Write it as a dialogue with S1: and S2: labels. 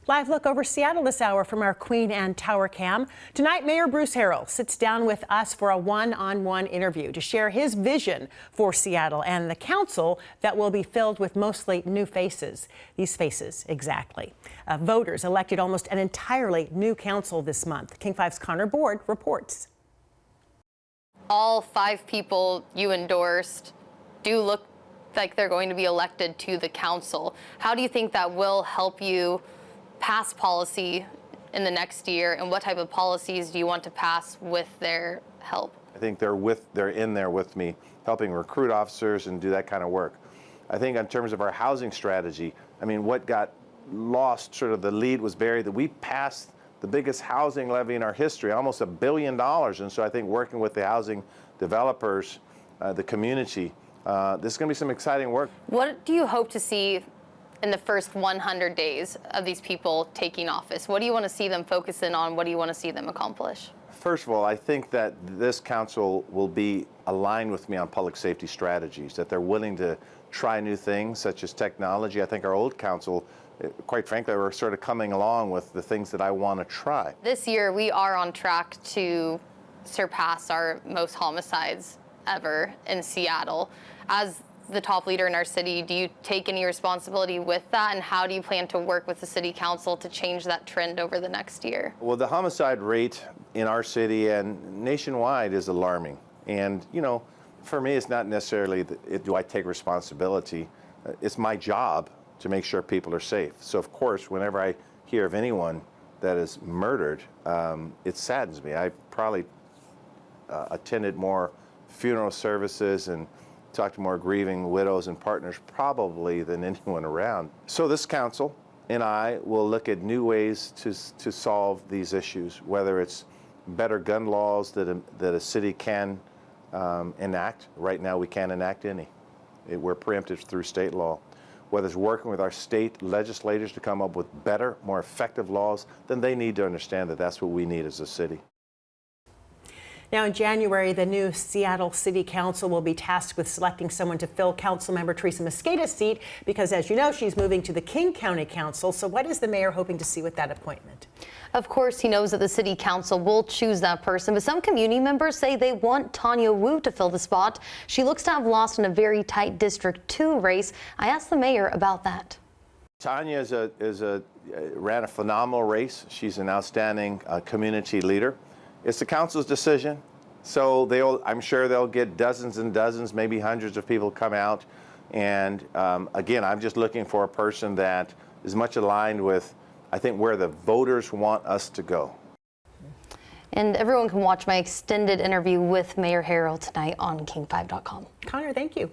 S1: Live look over Seattle this hour from our Queen Anne Tower Cam. Tonight, Mayor Bruce Harrell sits down with us for a one-on-one interview to share his vision for Seattle and the council that will be filled with mostly new faces. These faces, exactly. Voters elected almost an entirely new council this month. King 5's Connor Board reports.
S2: All 5 people you endorsed do look like they're going to be elected to the council. How do you think that will help you pass policy in the next year, and what type of policies do you want to pass with their help?
S3: I think they're in there with me, helping recruit officers and do that kind of work. I think in terms of our housing strategy, I mean, what got lost, sort of the lead was buried, that we passed the biggest housing levy in our history, almost $1 billion. And so I think working with the housing developers, the community, this is going to be some exciting work.
S2: What do you hope to see in the first 100 days of these people taking office? What do you want to see them focus in on? What do you want to see them accomplish?
S3: First of all, I think that this council will be aligned with me on public safety strategies, that they're willing to try new things such as technology. I think our old council, quite frankly, we're sort of coming along with the things that I want to try.
S2: This year, we are on track to surpass our most homicides ever in Seattle. As the top leader in our city, do you take any responsibility with that, and how do you plan to work with the city council to change that trend over the next year?
S3: Well, the homicide rate in our city and nationwide is alarming. And, you know, for me, it's not necessarily do I take responsibility. It's my job to make sure people are safe. So, of course, whenever I hear of anyone that is murdered, it saddens me. I probably attended more funeral services and talked to more grieving widows and partners probably than anyone around. So this council and I will look at new ways to solve these issues, whether it's better gun laws that a city can enact. Right now we can't enact any. We're preempted through state law. Whether it's working with our state legislators to come up with better, more effective laws, then they need to understand that that's what we need as a city.
S1: Now, in January, the new Seattle City Council will be tasked with selecting someone to fill Councilmember Teresa Mosqueda's seat because, as you know, she's moving to the King County Council. So what is the mayor hoping to see with that appointment?
S2: Of course, he knows that the city council will choose that person, but some community members say they want Tanya Wu to fill the spot. She looks to have lost in a very tight District 2 race. I asked the mayor about that.
S3: Tanya ran a phenomenal race. She's an outstanding community leader. It's the council's decision, so I'm sure they'll get dozens and dozens, maybe hundreds of people come out. And again, I'm just looking for a person that is much aligned with, I think, where the voters want us to go.
S2: And everyone can watch my extended interview with Mayor Harrell tonight on king5.com.
S1: Connor, thank you.